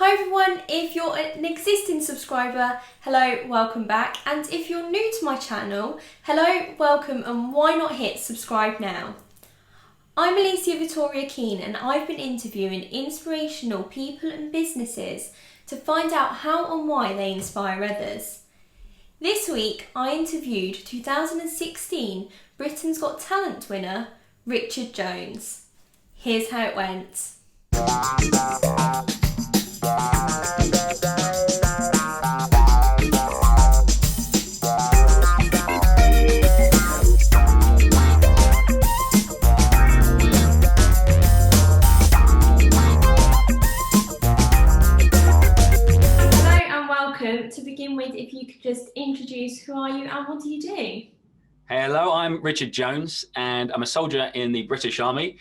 Hi everyone, if you're an existing subscriber, hello, welcome back. And if you're new to my channel, hello, welcome, and why not hit subscribe now? I'm Alicia Victoria Keane and I've been interviewing inspirational people and businesses to find out how and why they inspire others. This week I interviewed 2016 Britain's Got Talent winner, Richard Jones. Here's how it went. To begin with, if you could just introduce who are you and what do you do? Hello, I'm Richard Jones and I'm a soldier in the British Army.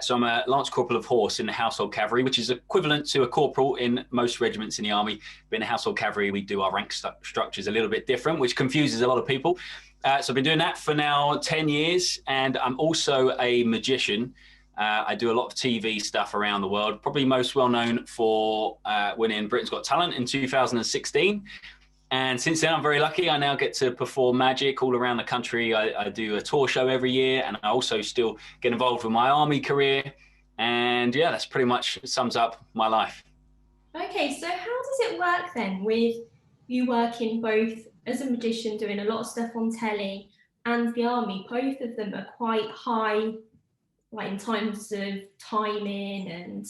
So I'm a Lance Corporal of Horse in the Household Cavalry, which is equivalent to a corporal in most regiments in the Army. But in the Household Cavalry, we do our rank structures a little bit different, which confuses a lot of people. So I've been doing that for now 10 years and I'm also a magician. I do a lot of TV stuff around the world, probably most well known for winning Britain's Got Talent in 2016. And since then, I'm very lucky. I now get to perform magic all around the country. I do a tour show every year, and I also still get involved with my army career. And yeah, that's pretty much sums up my life. Okay, so how does it work then with you working both as a magician, doing a lot of stuff on telly, and the army? Both of them are quite high, like in terms of timing and...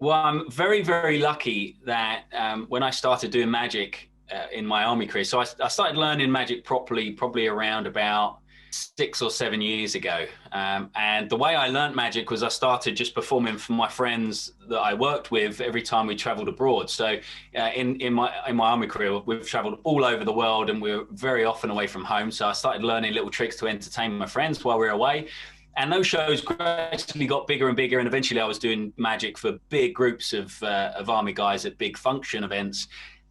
Well, I'm very, very lucky that when I started doing magic in my army career, so I started learning magic properly probably around about 6 or 7 years ago. And the way I learned magic was I started just performing for my friends that I worked with every time we traveled abroad. So in my army career, we've traveled all over the world and we're very often away from home. So I started learning little tricks to entertain my friends while we were away. And those shows gradually got bigger and bigger. And eventually I was doing magic for big groups of army guys at big function events.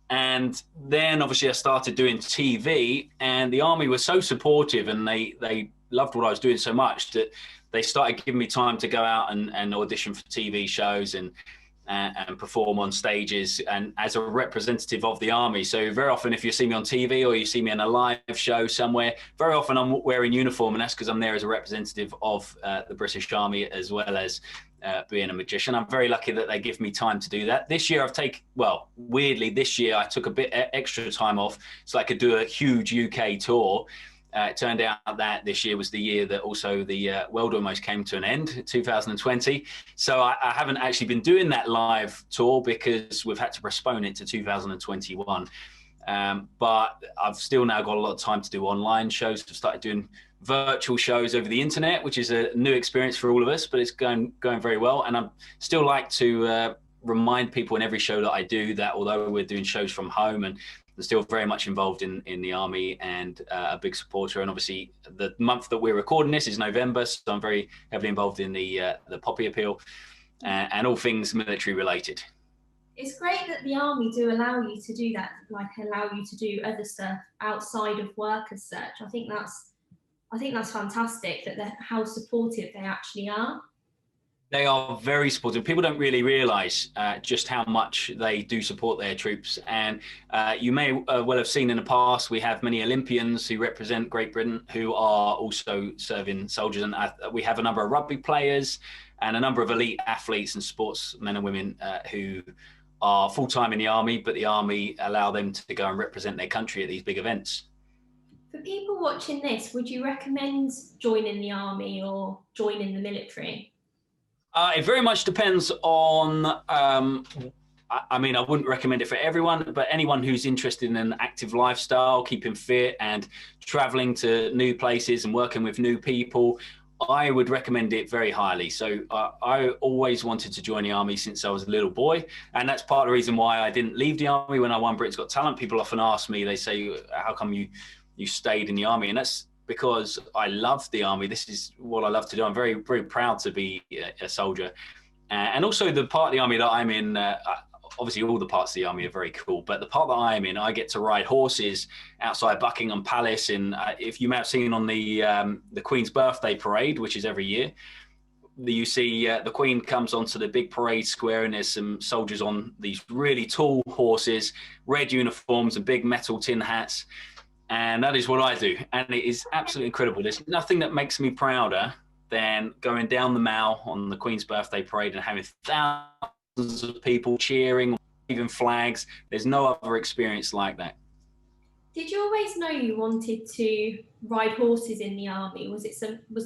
And then obviously I started doing TV and the army was so supportive and they loved what I was doing so much that they started giving me time to go out and audition for TV shows and perform on stages and as a representative of the army. So very often if you see me on TV or you see me in a live show somewhere, very often I'm wearing uniform, and that's because I'm there as a representative of the British Army as well as being a magician. I'm very lucky that they give me time to do that. This year weirdly this year I took a bit extra time off so I could do a huge UK tour. It turned out that this year was the year that also the world almost came to an end, 2020. So I haven't actually been doing that live tour because we've had to postpone it to 2021. But I've still now got a lot of time to do online shows. I've started doing virtual shows over the internet, which is a new experience for all of us, but it's going very well. And I still like to remind people in every show that I do that although we're doing shows from home and I'm still very much involved in the army and a big supporter. And obviously the month that we're recording this is November, so I'm very heavily involved in the Poppy Appeal and all things military related. It's great that the army do allow you to do that, like allow you to do other stuff outside of work as such. I think that's fantastic that how supportive they actually are. They are very supportive. People don't really realise just how much they do support their troops. And you may well have seen in the past, we have many Olympians who represent Great Britain who are also serving soldiers. And we have a number of rugby players and a number of elite athletes and sportsmen and women who are full-time in the army, but the army allow them to go and represent their country at these big events. For people watching this, would you recommend joining the army or joining the military? It very much depends on, I mean, I wouldn't recommend it for everyone, but anyone who's interested in an active lifestyle, keeping fit and traveling to new places and working with new people, I would recommend it very highly. So I always wanted to join the army since I was a little boy. And that's part of the reason why I didn't leave the army when I won Britain's Got Talent. People often ask me, they say, how come you stayed in the army? And that's because I love the army. This is what I love to do. I'm very, very proud to be a soldier. And also the part of the army that I'm in, obviously all the parts of the army are very cool, but the part that I'm in, I get to ride horses outside Buckingham Palace. And if you may have seen on the Queen's birthday parade, which is every year, you see the Queen comes onto the big parade square, and there's some soldiers on these really tall horses, red uniforms and big metal tin hats. And that is what I do. And it is absolutely incredible. There's nothing that makes me prouder than going down the Mall on the Queen's birthday parade and having thousands of people cheering, waving flags. There's no other experience like that. Did you always know you wanted to ride horses in the army? Was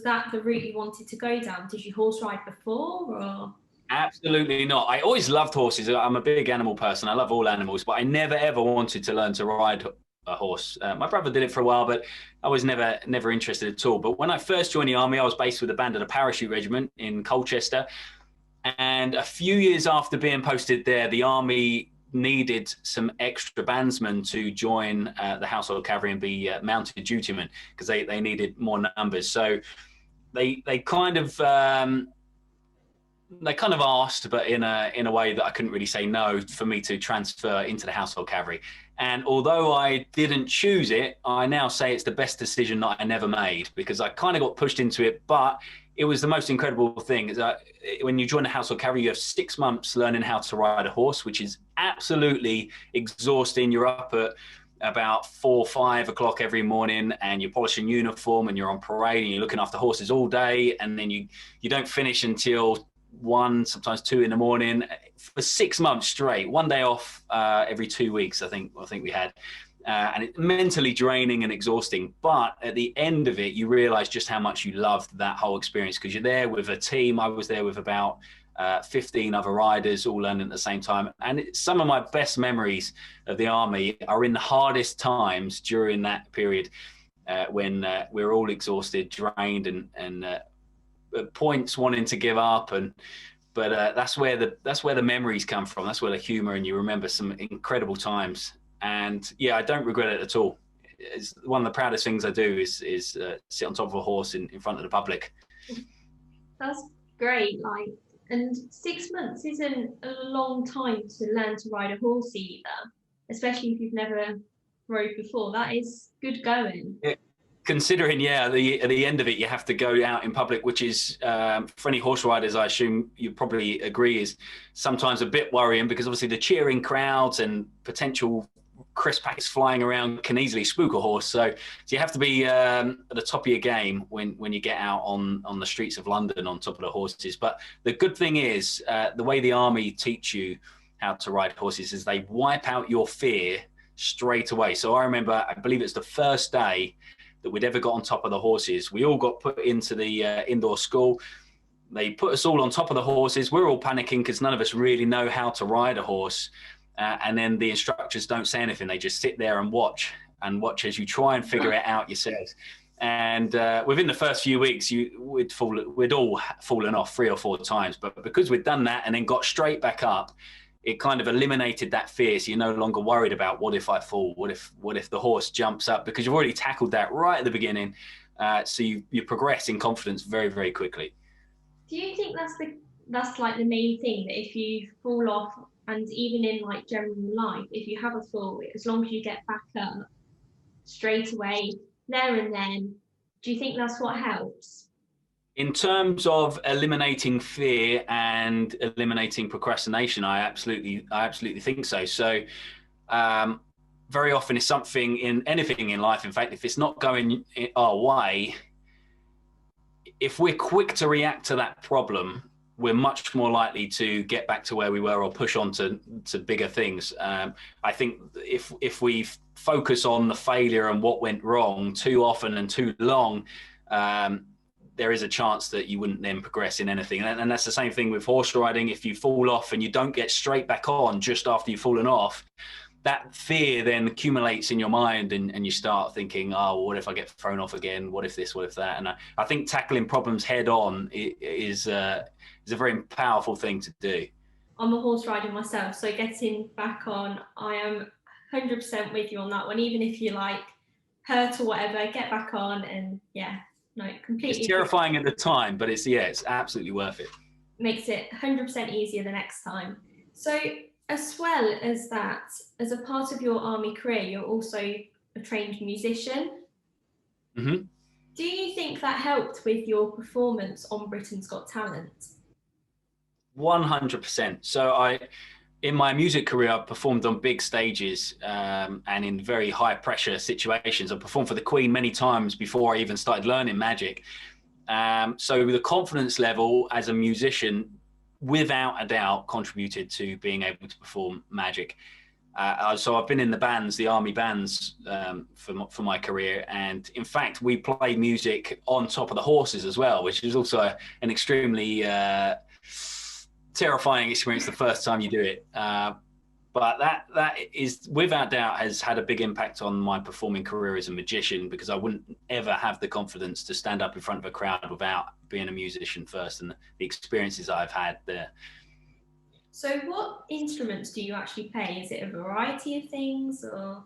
that the route you wanted to go down? Did you horse ride before, or? Absolutely not. I always loved horses. I'm a big animal person. I love all animals, but I never ever wanted to learn to ride a horse. My brother did it for a while, but I was never interested at all. But when I first joined the army, I was based with a band of the Parachute Regiment in Colchester. And a few years after being posted there, the army needed some extra bandsmen to join the Household Cavalry and be mounted dutymen, because they needed more numbers. So they kind of asked, but in a way that I couldn't really say no, for me to transfer into the Household Cavalry. And although I didn't choose it, I now say it's the best decision that I never made, because I kind of got pushed into it, but it was the most incredible thing. Is that when you join the Household Cavalry, you have 6 months learning how to ride a horse, which is absolutely exhausting. You're up at about 4 or 5 o'clock every morning, and you're polishing uniform, and you're on parade, and you're looking after horses all day, and then you don't finish until 1, sometimes 2 in the morning for 6 months straight. 1 day off every 2 weeks, I think we had. And it's mentally draining and exhausting. But at the end of it, you realize just how much you loved that whole experience, because you're there with a team. I was there with about 15 other riders, all learning at the same time. And some of my best memories of the army are in the hardest times during that period, when we're all exhausted, drained, and points wanting to give up. But that's where the memories come from. That's where the humor, and you remember some incredible times. And yeah, I don't regret it at all. It's one of the proudest things I do is sit on top of a horse in front of the public. That's great. And 6 months isn't a long time to learn to ride a horse either, especially if you've never rode before. That is good going. Yeah. Considering, at the end of it, you have to go out in public, which is, for any horse riders, I assume you probably agree, is sometimes a bit worrying, because obviously the cheering crowds and potential crisp packets flying around can easily spook a horse. So you have to be at the top of your game when you get out on the streets of London on top of the horses. But the good thing is, the way the army teach you how to ride horses is they wipe out your fear straight away. So I remember, I believe it's the first day that we'd ever got on top of the horses. We all got put into the indoor school. They put us all on top of the horses. We're all panicking because none of us really know how to ride a horse. And then the instructors don't say anything. They just sit there and watch as you try and figure it out yourselves. And within the first few weeks, we'd all fallen off 3 or 4 times. But because we'd done that and then got straight back up, it kind of eliminated that fear. So you're no longer worried about, what if I fall? What if the horse jumps up? Because you've already tackled that right at the beginning. So you progress in confidence very, very quickly. Do you think that's like the main thing, that if you fall off, and even in like general life, if you have a fall, as long as you get back up straight away, there and then, do you think that's what helps? In terms of eliminating fear and eliminating procrastination, I absolutely think so. So very often it's something in anything in life. In fact, if it's not going our way, if we're quick to react to that problem, we're much more likely to get back to where we were or push on to bigger things. I think if we focus on the failure and what went wrong too often and too long, there is a chance that you wouldn't then progress in anything. And that's the same thing with horse riding. If you fall off and you don't get straight back on just after you've fallen off, that fear then accumulates in your mind, and you start thinking, oh, what if I get thrown off again? What if this, what if that? And I think tackling problems head on is a very powerful thing to do. I'm a horse rider myself, so getting back on, I am 100% with you on that one. Even if you like hurt or whatever, get back on, and no, completely. It's terrifying at the time, but it's absolutely worth it. Makes it 100% easier the next time. So as well as that, as a part of your army career, you're also a trained musician. Mm-hmm. Do you think that helped with your performance on Britain's Got Talent? 100%. So in my music career, I've performed on big stages and in very high pressure situations. I've performed for the Queen many times before I even started learning magic. So the confidence level as a musician, without a doubt, contributed to being able to perform magic. So I've been in the bands, the army bands, for my career, and in fact, we play music on top of the horses as well, which is also an extremely terrifying experience the first time you do it. But that is without doubt has had a big impact on my performing career as a magician, because I wouldn't ever have the confidence to stand up in front of a crowd without being a musician first, and the experiences I've had there. So what instruments do you actually play? Is it a variety of things, or?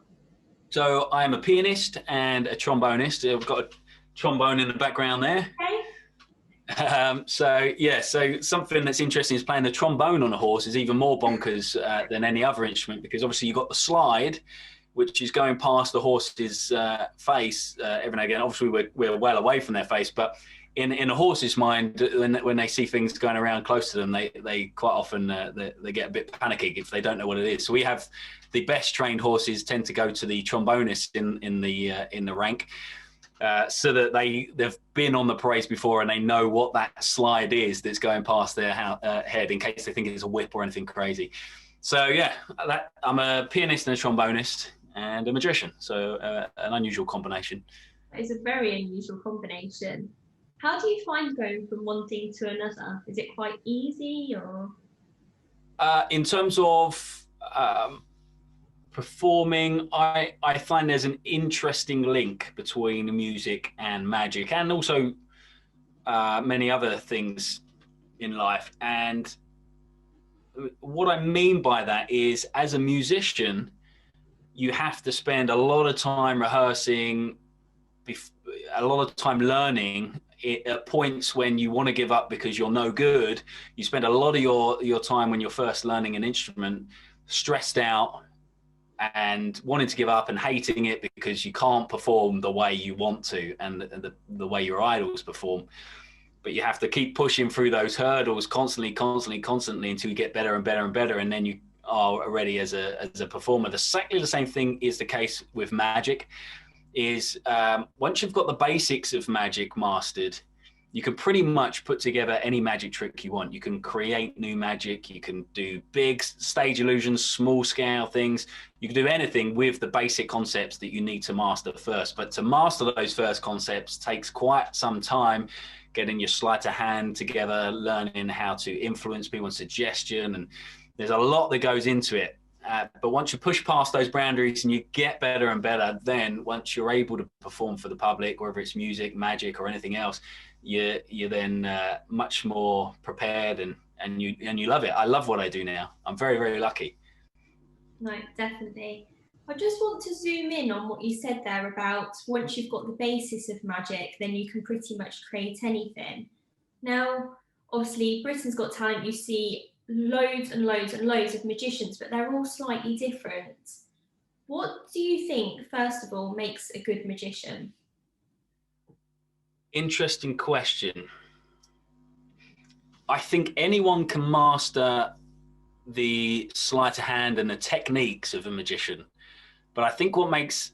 So I'm a pianist and a trombonist. I've got a trombone in the background there. Okay. So something that's interesting is playing the trombone on a horse is even more bonkers than any other instrument, because obviously you've got the slide, which is going past the horse's face every now and again. Obviously we're well away from their face, but in a horse's mind, when they see things going around close to them, they quite often they get a bit panicky if they don't know what it is. So we have the best trained horses tend to go to the trombonist in the rank. So that they've been on the parades before and they know what that slide is that's going past their head, in case they think it's a whip or anything crazy. So yeah, I'm a pianist and a trombonist and a magician. So an unusual combination. It's a very unusual combination. How do you find going from one thing to another? Is it quite easy, or? In terms of performing, I find there's an interesting link between music and magic, and also many other things in life. And what I mean by that is, as a musician, you have to spend a lot of time rehearsing, a lot of time learning. At points when you want to give up because you're no good, you spend a lot of your time when you're first learning an instrument stressed out and wanting to give up and hating it because you can't perform the way you want to and the way your idols perform. But you have to keep pushing through those hurdles constantly until you get better and better and better, and then you are ready as a performer. Exactly the same thing is the case with magic. Is once you've got the basics of magic mastered, you can pretty much put together any magic trick you want. You can create new magic, you can do big stage illusions, small scale things. You can do anything with the basic concepts that you need to master first. But to master those first concepts takes quite some time, getting your sleight of hand together, learning how to influence people's suggestion, and there's a lot that goes into it. But once you push past those boundaries and you get better and better, then once you're able to perform for the public, whether it's music, magic, or anything else, you're then much more prepared and you love it. I love what I do now. I'm very, very lucky. No, definitely. I just want to zoom in on what you said there about once you've got the basis of magic, then you can pretty much create anything. Now, obviously, Britain's Got Talent, you see loads and loads and loads of magicians, but they're all slightly different. What do you think, first of all, makes a good magician? Interesting question. I think anyone can master the sleight of hand and the techniques of a magician, but I think what makes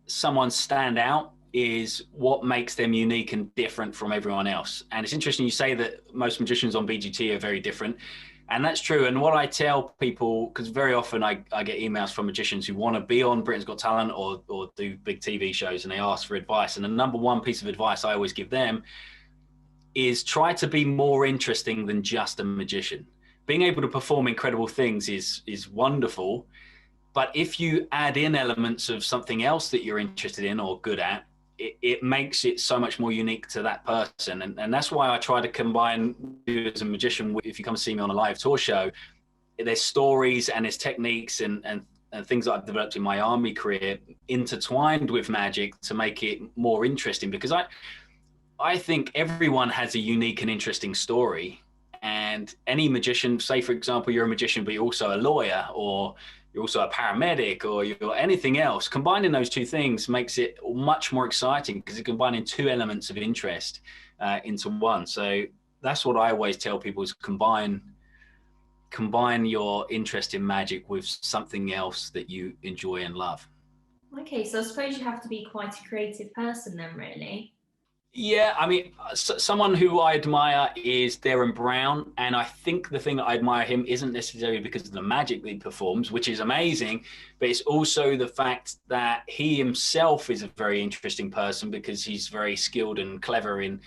someone stand out is what makes them unique and different from everyone else. And it's interesting you say that most magicians on BGT are very different. And that's true. And what I tell people, because very often I get emails from magicians who want to be on Britain's Got Talent or do big TV shows, and they ask for advice. And the number one piece of advice I always give them is try to be more interesting than just a magician. Being able to perform incredible things is wonderful. But if you add in elements of something else that you're interested in or good at, it makes it so much more unique to that person. And that's why I try to combine you as a magician. If you come see me on a live tour show, there's stories and there's techniques and things that I've developed in my army career intertwined with magic to make it more interesting, because I think everyone has a unique and interesting story. And any magician, say for example, you're a magician, but you're also a lawyer, or you're also a paramedic or you're anything else. Combining those two things makes it much more exciting because you're combining two elements of interest into one. So that's what I always tell people is combine your interest in magic with something else that you enjoy and love. Okay, so I suppose you have to be quite a creative person then, really. Yeah, I mean, someone who I admire is Darren Brown, and I think the thing that I admire him isn't necessarily because of the magic that he performs, which is amazing, but it's also the fact that he himself is a very interesting person because he's very skilled and clever in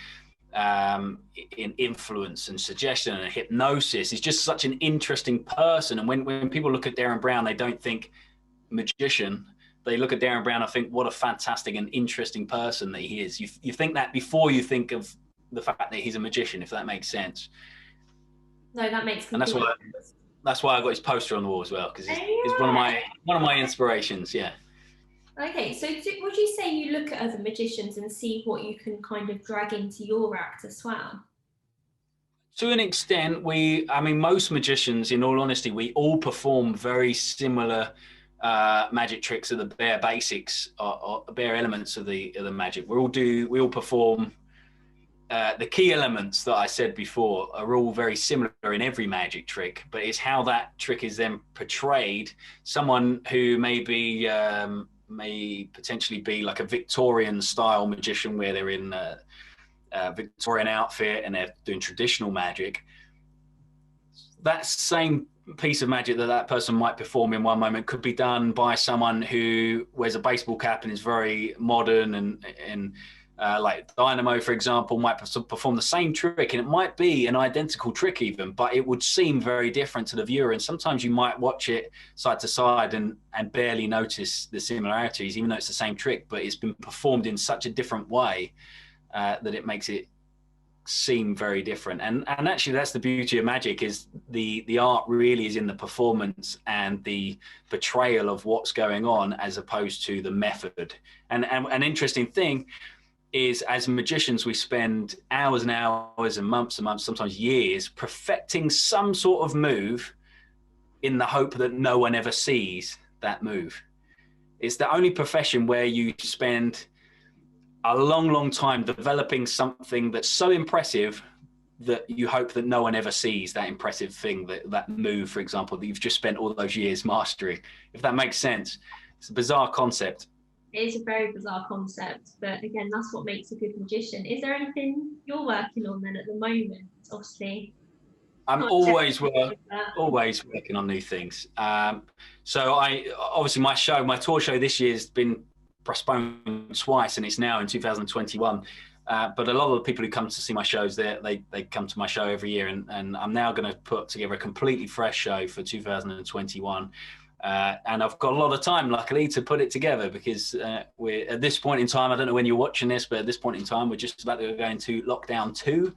influence and suggestion and hypnosis. He's just such an interesting person, and when people look at Darren Brown, they don't think magician. They look at Darren Brown and think, what a fantastic and interesting person that he is. You think that before you think of the fact that he's a magician, if that makes sense. No, that makes complete sense. That's why I got his poster on the wall as well, because he's one of my inspirations. Yeah. Okay, so would you say you look at other magicians and see what you can kind of drag into your act as well? To an extent, most magicians, in all honesty, we all perform very similar magic tricks are the bare basics or bare elements of the magic. We all perform the key elements that I said before are all very similar in every magic trick, but it's how that trick is then portrayed. Someone who may potentially be like a Victorian style magician where they're in a Victorian outfit and they're doing traditional magic. That same piece of magic that person might perform in one moment could be done by someone who wears a baseball cap and is very modern and like Dynamo, for example, might perform the same trick, and it might be an identical trick even, but it would seem very different to the viewer. And sometimes you might watch it side to side and barely notice the similarities, even though it's the same trick, but it's been performed in such a different way that it makes it seem very different. And actually that's the beauty of magic, is the art really is in the performance and the portrayal of what's going on as opposed to the method. And an interesting thing is, as magicians, we spend hours and hours and months, sometimes years, perfecting some sort of move in the hope that no one ever sees that move. It's the only profession where you spend a long time developing something that's so impressive that you hope that no one ever sees that impressive thing, that move, for example, that you've just spent all those years mastering, if that makes sense. It's a bizarre concept. It is a very bizarre concept, but again, that's what makes a good magician. Is there anything you're working on then at the moment? Obviously, I'm always working on new things. So obviously my tour show this year has been postponed twice, and it's now in 2021. But a lot of the people who come to see my shows, they come to my show every year, and I'm now going to put together a completely fresh show for 2021. And I've got a lot of time, luckily, to put it together, because we're at this point in time, I don't know when you're watching this, but at this point in time, we're just about to go into lockdown 2,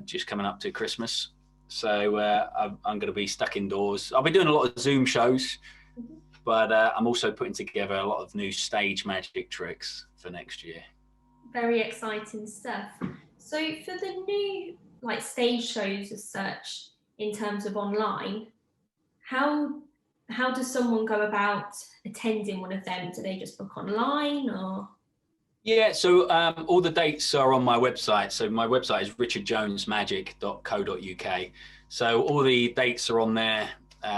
just coming up to Christmas. So I'm going to be stuck indoors. I'll be doing a lot of Zoom shows, but I'm also putting together a lot of new stage magic tricks for next year. Very exciting stuff. So for the new stage shows as such, in terms of online, how does someone go about attending one of them? Do they just book online, or? Yeah, so all the dates are on my website. So my website is richardjonesmagic.co.uk. So all the dates are on there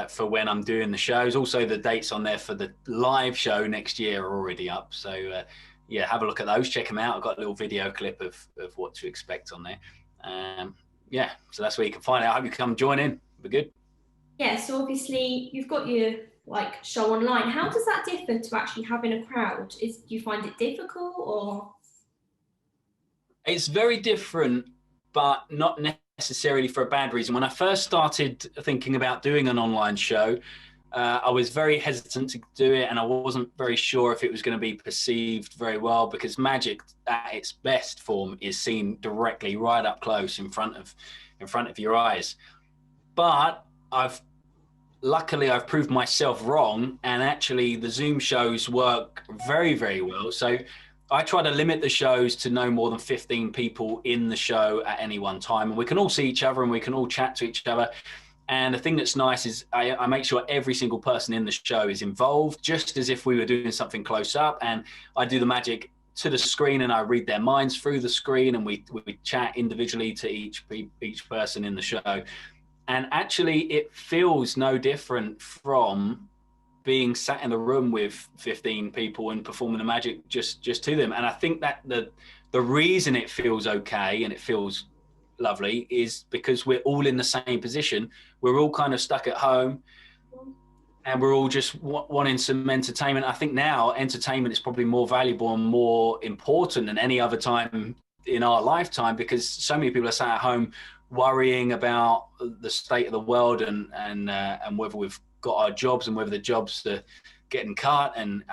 for when I'm doing the shows. Also, the dates on there for the live show next year are already up. So yeah, have a look at those. Check them out. I've got a little video clip of what to expect on there. Yeah, so that's where you can find out. I hope you come join in. It'll be good. Yeah, so obviously you've got your show online. How does that differ to actually having a crowd? Do you find it difficult, or? It's very different, but not necessarily for a bad reason. When I first started thinking about doing an online show, I was very hesitant to do it, and I wasn't very sure if it was going to be perceived very well, because magic at its best form is seen directly, right up close, in front of your eyes. But luckily I've proved myself wrong, and actually the Zoom shows work very, very well. So I try to limit the shows to no more than 15 people in the show at any one time, and we can all see each other and we can all chat to each other. And the thing that's nice is I make sure every single person in the show is involved, just as if we were doing something close up. And I do the magic to the screen, and I read their minds through the screen, and we chat individually to each person in the show. And actually, it feels no different from being sat in the room with 15 people and performing the magic just to them. And I think that the reason it feels okay and it feels lovely is because we're all in the same position. We're all kind of stuck at home, and we're all just wanting some entertainment. I think now entertainment is probably more valuable and more important than any other time in our lifetime, because so many people are sat at home worrying about the state of the world and whether we've got our jobs and whether the jobs are getting cut and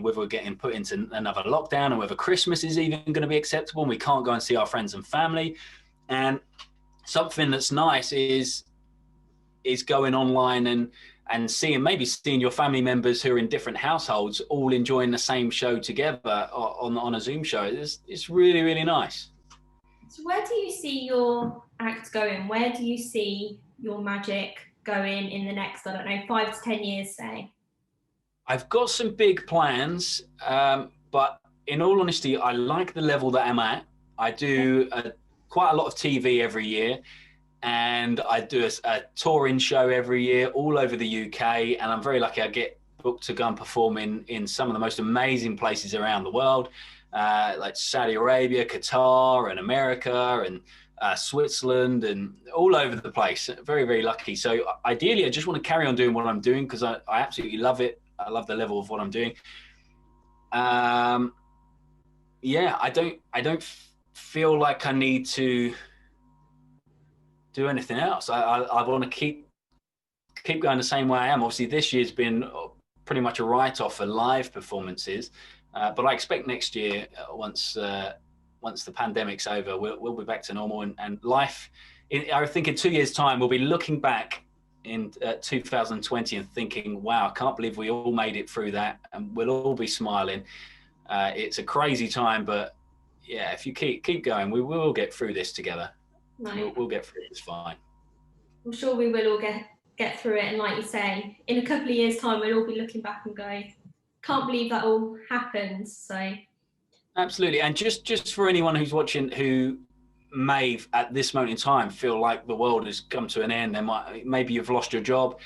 whether we're getting put into another lockdown and whether Christmas is even going to be acceptable and we can't go and see our friends and family. And something that's nice is going online and seeing your family members who are in different households all enjoying the same show together on a Zoom show. It's really, really nice. So where do you see your act going? Where do you see your magic going in the next, I don't know, 5 to 10 years, say? I've got some big plans, but in all honesty, I like the level that I'm at. I do quite a lot of TV every year, and I do a touring show every year all over the UK, and I'm very lucky I get booked to go and perform in some of the most amazing places around the world, like Saudi Arabia, Qatar, and America, and Switzerland, and all over the place. Very, very lucky. So ideally, I just want to carry on doing what I'm doing because I absolutely love it. I love the level of what I'm doing. Yeah, I don't feel like I need to do anything else. I want to keep going the same way I am. Obviously, this year's been pretty much a write-off for live performances, but I expect next year, once the pandemic's over, we'll be back to normal, and life. I think in 2 years' time, we'll be looking back in 2020 and thinking, wow, I can't believe we all made it through that, and we'll all be smiling. It's a crazy time, but yeah, if you keep going, we will get through this together. No. We'll get through it. It's fine. I'm sure we will all get through it, and like you say, in a couple of years' time, we'll all be looking back and go, can't believe that all happened. So absolutely. And just for anyone who's watching who may at this moment in time feel like the world has come to an end, maybe you've lost your job,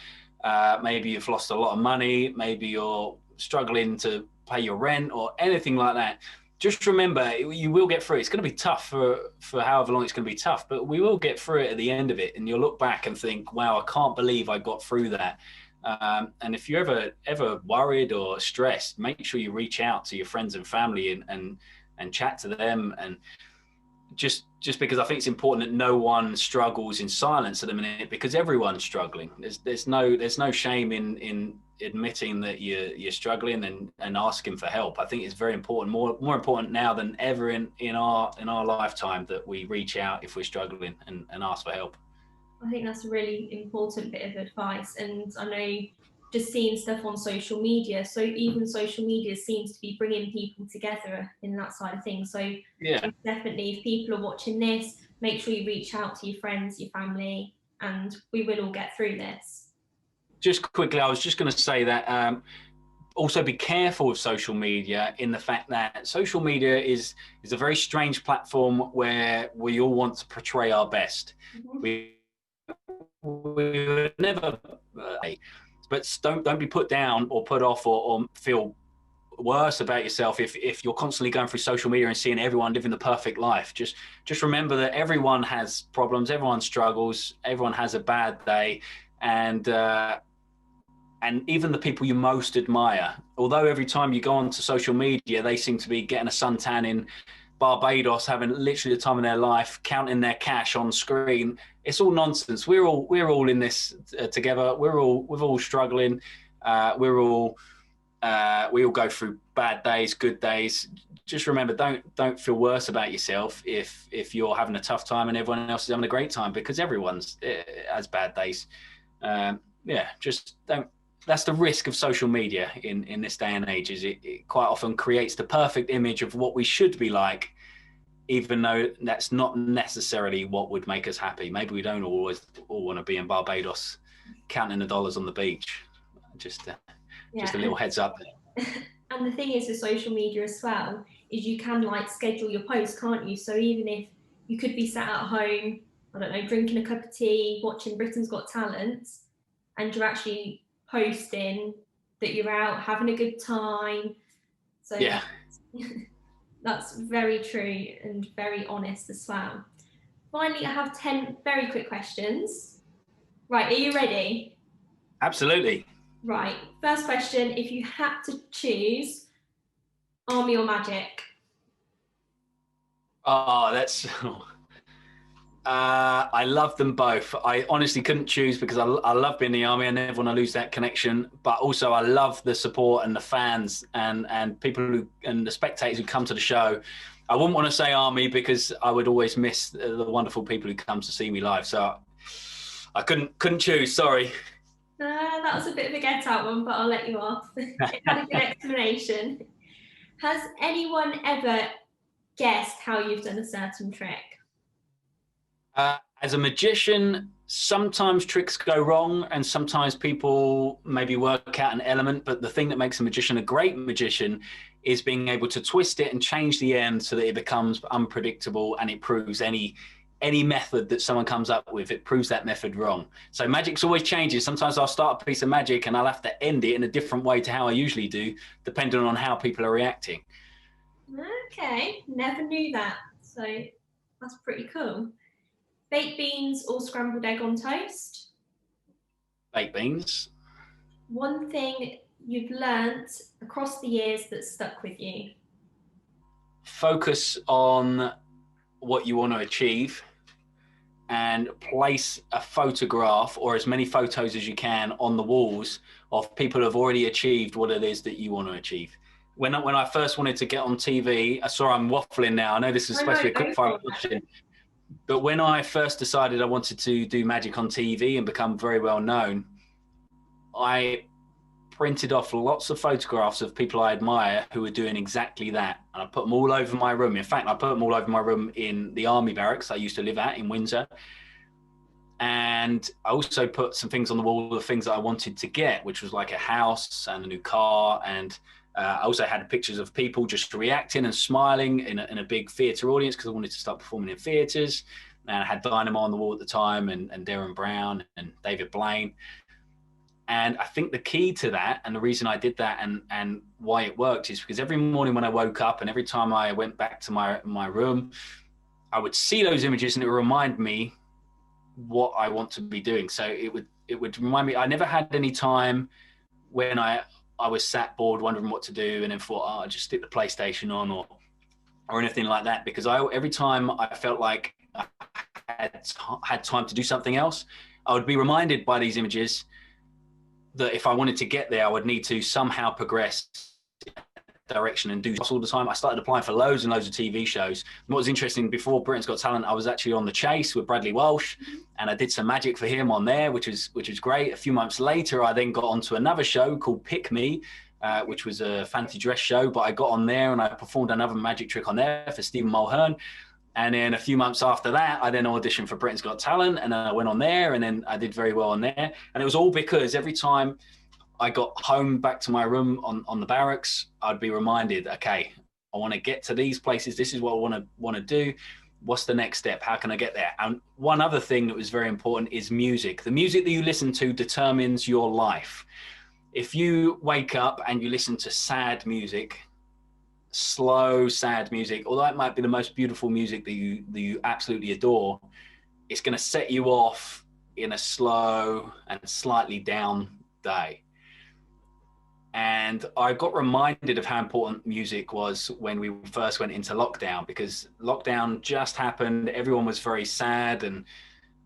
maybe you've lost a lot of money, maybe you're struggling to pay your rent or anything like that. Just remember, you will get through it. It's going to be tough for however long it's going to be tough, but we will get through it at the end of it. And you'll look back and think, wow, I can't believe I got through that. And if you're ever worried or stressed, make sure you reach out to your friends and family and chat to them. And just because I think it's important that no one struggles in silence at the minute, because everyone's struggling. There's no shame in admitting that you're struggling and asking for help. I think it's very important, more important now than ever in our lifetime, that we reach out if we're struggling and ask for help. I think that's a really important bit of advice. And I know just seeing stuff on social media, so even social media seems to be bringing people together in that side of things. So yeah, definitely, if people are watching this, make sure you reach out to your friends, your family, and we will all get through this. Just quickly, I was just going to say that also be careful with social media, in the fact that social media is a very strange platform where we all want to portray our best. Mm-hmm. We would never, but don't be put down or put off or feel worse about yourself if you're constantly going through social media and seeing everyone living the perfect life. Just remember that everyone has problems, everyone struggles, everyone has a bad day, and even the people you most admire, although every time you go onto social media, they seem to be getting a suntan in Barbados, having literally the time of their life, counting their cash on screen. It's all nonsense. We're all in this together. We're all struggling. We all go through bad days, good days. Just remember, don't feel worse about yourself if you're having a tough time and everyone else is having a great time, because everyone's has bad days. Just don't. That's the risk of social media in this day and age, is it quite often creates the perfect image of what we should be like, even though that's not necessarily what would make us happy. Maybe we don't always all want to be in Barbados counting the dollars on the beach. Just a little heads up. And the thing is with social media as well, is you can like schedule your posts, can't you? So even if you could be sat at home, I don't know, drinking a cup of tea, watching Britain's Got Talent, and you're actually posting that you're out having a good time. So yeah, that's very true and very honest as well. Finally, I have 10 very quick questions. Right, are you ready? absolutely. Right, first question, if you had to choose army or magic? Oh, that's. I love them both. I honestly couldn't choose because I love being in the army. I never want to lose that connection. But also, I love the support and the fans and people and the spectators who come to the show. I wouldn't want to say army because I would always miss the wonderful people who come to see me live. So I couldn't choose. Sorry. That was a bit of a get out one, but I'll let you off. It had a good explanation. Has anyone ever guessed how you've done a certain trick? As a magician, sometimes tricks go wrong and sometimes people maybe work out an element, but the thing that makes a magician a great magician is being able to twist it and change the end so that it becomes unpredictable and it proves any method that someone comes up with, it proves that method wrong. So magic's always changing. Sometimes I'll start a piece of magic and I'll have to end it in a different way to how I usually do, depending on how people are reacting. Okay, never knew that. So that's pretty cool. Baked beans or scrambled egg on toast? Baked beans. One thing you've learnt across the years that stuck with you? Focus on what you want to achieve and place a photograph or as many photos as you can on the walls of people who have already achieved what it is that you want to achieve. When I first wanted to get on TV, I saw I'm waffling now. I know this is supposed to be a quick fire question. But when I first decided I wanted to do magic on TV and become very well known, I printed off lots of photographs of people I admire who were doing exactly that. And I put them all over my room. In fact, I put them all over my room in the army barracks I used to live at in Windsor. And I also put some things on the wall, the things that I wanted to get, which was like a house and a new car. And I also had pictures of people just reacting and smiling in a big theatre audience because I wanted to start performing in theatres. And I had Dynamo on the wall at the time and Darren Brown and David Blaine. And I think the key to that and the reason I did that and why it worked is because every morning when I woke up and every time I went back to my room, I would see those images and it would remind me what I want to be doing. So it would remind me. I never had any time when I was sat bored wondering what to do and then thought, oh, I'll just stick the PlayStation on or anything like that, because every time I felt like I had time to do something else, I would be reminded by these images that if I wanted to get there, I would need to somehow progress direction and do all the time. I started applying for loads and loads of TV shows. And what was interesting, before Britain's Got Talent, I was actually on The Chase with Bradley Walsh, and I did some magic for him on there, which was great. A few months later, I then got onto another show called Pick Me, which was a fancy dress show, but I got on there and I performed another magic trick on there for Stephen Mulhern. And then a few months after that, I then auditioned for Britain's Got Talent, and I went on there, and then I did very well on there. And it was all because every time I got home back to my room on the barracks, I'd be reminded, okay, I want to get to these places. This is what I want to do. What's the next step? How can I get there? And one other thing that was very important is music. The music that you listen to determines your life. If you wake up and you listen to sad music, slow, sad music, although it might be the most beautiful music that you absolutely adore, it's going to set you off in a slow and slightly down day. And I got reminded of how important music was when we first went into lockdown, because lockdown just happened. Everyone was very sad and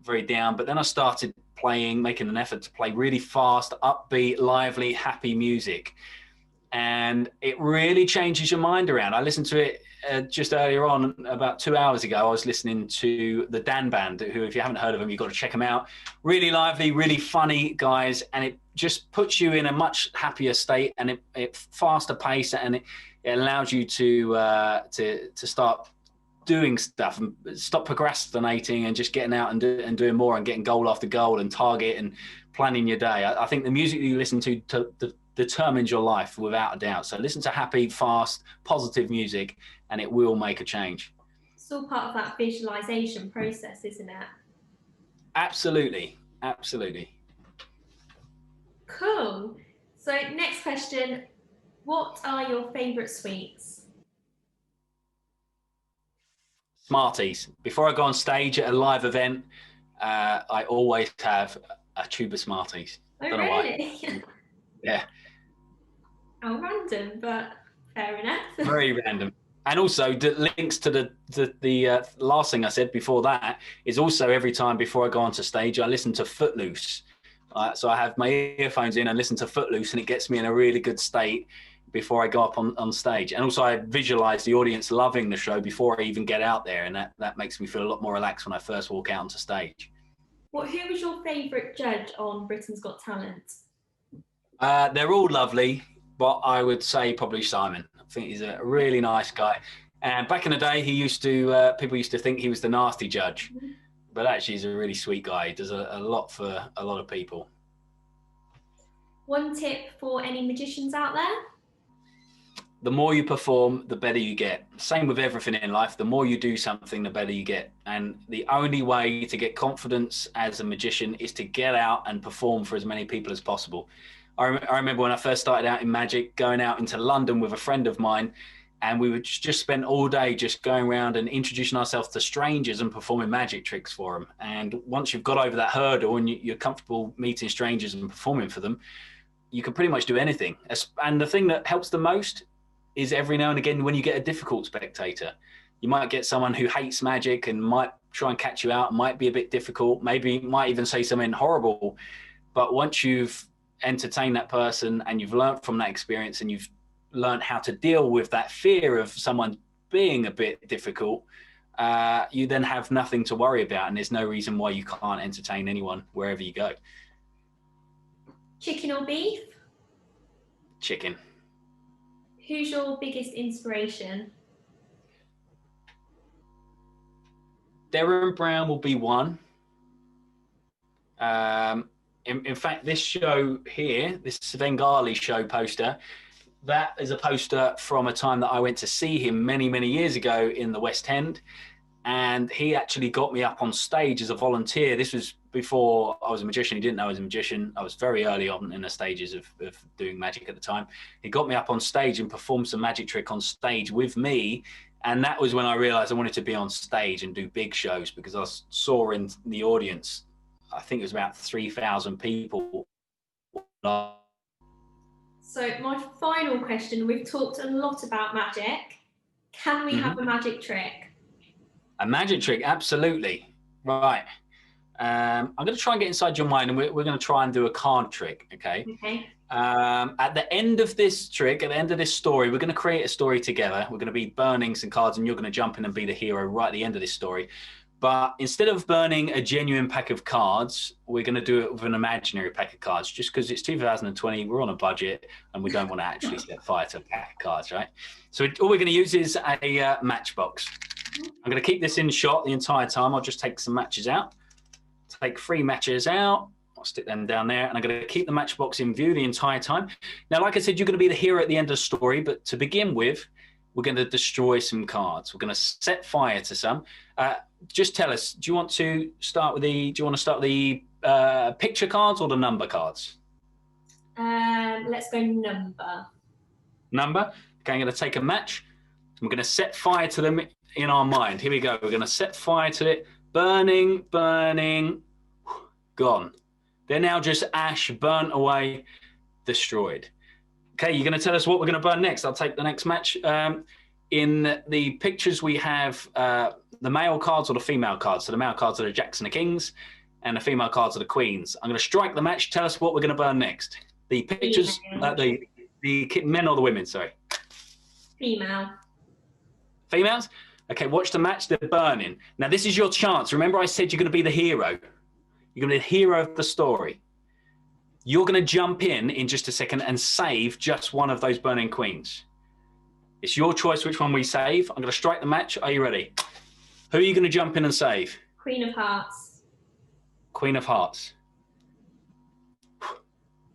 very down. But then I started making an effort to play really fast, upbeat, lively, happy music. And it really changes your mind around. I listened to it just earlier on, about 2 hours ago. I was listening to the Dan Band, who, if you haven't heard of them, you've got to check them out. Really lively, really funny guys, and it just puts you in a much happier state, and it faster pace, and it allows you to start doing stuff and stop procrastinating and just getting out and doing more and getting goal after goal and target and planning your day. I think the music that you listen to determines your life without a doubt. So listen to happy, fast, positive music, and it will make a change. It's all part of that visualization process, isn't it? Absolutely. Absolutely. Cool. So next question, what are your favourite sweets? Smarties. Before I go on stage at a live event, I always have a tube of Smarties. Oh, Don't know really? why. Yeah. How random, but fair enough. Very random. And also the links to the last thing I said before that is also every time before I go onto stage, I listen to Footloose. So I have my earphones in and listen to Footloose, and it gets me in a really good state before I go up on stage. And also I visualize the audience loving the show before I even get out there. And that makes me feel a lot more relaxed when I first walk out onto stage. Who was your favourite judge on Britain's Got Talent? They're all lovely, but I would say probably Simon. I think he's a really nice guy. And back in the day, people used to think he was the nasty judge, but actually he's a really sweet guy. He does a lot for a lot of people. One tip for any magicians out there? The more you perform, the better you get. Same with everything in life. The more you do something, the better you get. And the only way to get confidence as a magician is to get out and perform for as many people as possible. I remember when I first started out in magic, going out into London with a friend of mine, and we would just spend all day just going around and introducing ourselves to strangers and performing magic tricks for them. And once you've got over that hurdle and you're comfortable meeting strangers and performing for them, you can pretty much do anything. And the thing that helps the most is every now and again when you get a difficult spectator. You might get someone who hates magic and might try and catch you out, might be a bit difficult, maybe might even say something horrible. But once you've entertained that person and you've learned from that experience and you've learned how to deal with that fear of someone being a bit difficult, you then have nothing to worry about, and there's no reason why you can't entertain anyone wherever you go. Chicken or beef? Chicken. Who's your biggest inspiration? Derren Brown will be one. In fact, this show here, this Svengali show poster, that is a poster from a time that I went to see him many, many years ago in the West End. And he actually got me up on stage as a volunteer. This was before I was a magician. He didn't know I was a magician. I was very early on in the stages of doing magic at the time. He got me up on stage and performed some magic trick on stage with me. And that was when I realized I wanted to be on stage and do big shows, because I saw in the audience, I think it was about 3,000 people. So my final question, we've talked a lot about magic. Can we have a magic trick? A magic trick, absolutely. Right. I'm going to try and get inside your mind, and we're going to try and do a card trick, okay? Okay. At the end of this trick, at the end of this story, we're going to create a story together. We're going to be burning some cards, and you're going to jump in and be the hero right at the end of this story. But instead of burning a genuine pack of cards, we're going to do it with an imaginary pack of cards, just because it's 2020, we're on a budget, and we don't want to actually set fire to a pack of cards, right? So all we're going to use is a matchbox. I'm going to keep this in shot the entire time. I'll just take some matches out. Take 3 matches out. I'll stick them down there, and I'm going to keep the matchbox in view the entire time. Now, like I said, you're going to be the hero at the end of the story, but to begin with, we're going to destroy some cards. We're going to set fire to some. Just tell us, do you want to start with the picture cards or the number cards? Let's go number. Number. Okay, I'm going to take a match. I'm going to set fire to them in our mind. Here we go. We're going to set fire to it. Burning, burning, gone. They're now just ash, burnt away, destroyed. Okay, you're going to tell us what we're going to burn next. I'll take the next match. In the pictures, we have the male cards or the female cards. So the male cards are the jacks and the kings, and the female cards are the queens. I'm going to strike the match. Tell us what we're going to burn next. The pictures, the men or the women, sorry. Female. Females? Okay, watch the match. They're burning. Now, this is your chance. Remember I said you're going to be the hero. You're going to be the hero of the story. You're going to jump in just a second and save just one of those burning queens. It's your choice which one we save. I'm going to strike the match. Are you ready? Who are you going to jump in and save? Queen of Hearts. Queen of Hearts.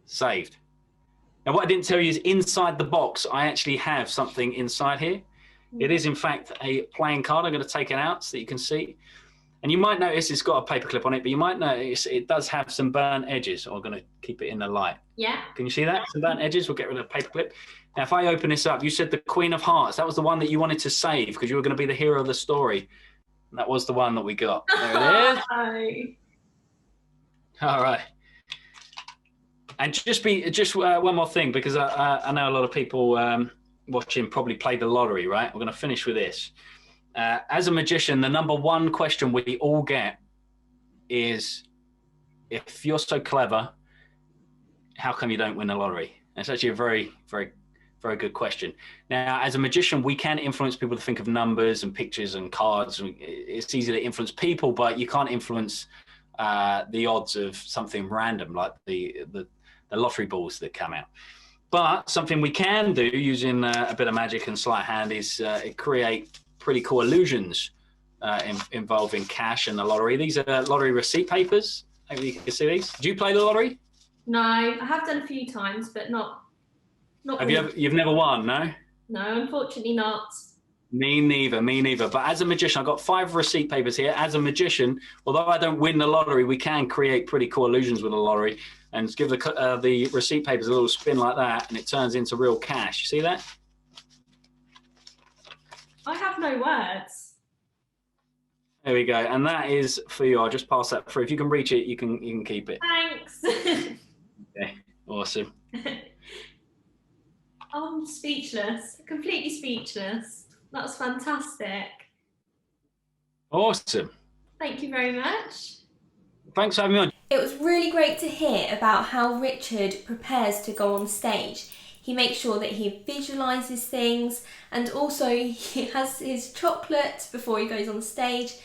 Saved. Now, what I didn't tell you is inside the box, I actually have something inside here. It is, in fact, a playing card. I'm going to take it out so that you can see. And you might notice it's got a paper clip on it, but you might notice it does have some burnt edges. I'm going to keep it in the light. Yeah. Can you see that? Some burnt edges. We'll get rid of the paper clip. Now, if I open this up, you said the Queen of Hearts. That was the one that you wanted to save because you were going to be the hero of the story. And that was the one that we got. There it is. All right. And just one more thing, because I know a lot of people watching probably play the lottery, right? We're going to finish with this. As a magician, the number one question we all get is, if you're so clever, how come you don't win the lottery? And it's actually a very, very, very good question. Now, as a magician, we can influence people to think of numbers and pictures and cards. It's easy to influence people, but you can't influence the odds of something random like the lottery balls that come out. But something we can do using a bit of magic and sleight of hand is create pretty cool illusions involving cash and the lottery. These are lottery receipt papers. Maybe you can see these. Do you play the lottery? No, I have done a few times, but not. You've never won, no? No, unfortunately not. Me neither. But as a magician, I've got 5 receipt papers here. As a magician, although I don't win the lottery, we can create pretty cool illusions with the lottery and give the receipt papers a little spin like that, and it turns into real cash. See that? I have no words. There we go. And that is for you. I'll just pass that through. If you can reach it, you can keep it. Thanks. Okay, awesome. I'm speechless, completely speechless. That was fantastic. Awesome. Thank you very much. Thanks for having me on. It was really great to hear about how Richard prepares to go on stage. He makes sure that he visualises things, and also he has his chocolate before he goes on stage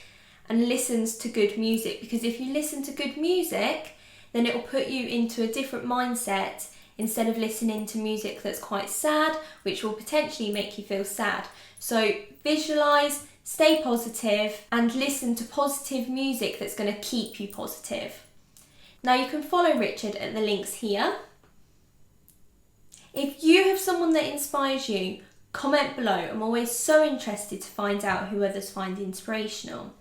and listens to good music, because if you listen to good music, then it will put you into a different mindset instead of listening to music that's quite sad, which will potentially make you feel sad. So visualise, stay positive, and listen to positive music that's going to keep you positive. Now you can follow Richard at the links here. If you have someone that inspires you, comment below. I'm always so interested to find out who others find inspirational.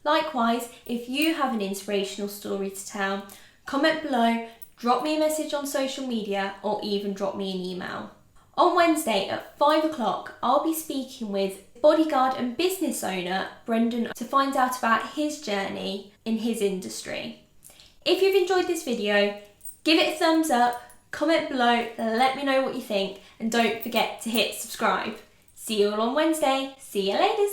Likewise, if you have an inspirational story to tell, comment below, drop me a message on social media, or even drop me an email. On Wednesday at 5 o'clock, I'll be speaking with bodyguard and business owner Brendan to find out about his journey in his industry. If you've enjoyed this video, give it a thumbs up, comment below, let me know what you think, and don't forget to hit subscribe. See you all on Wednesday. See you later.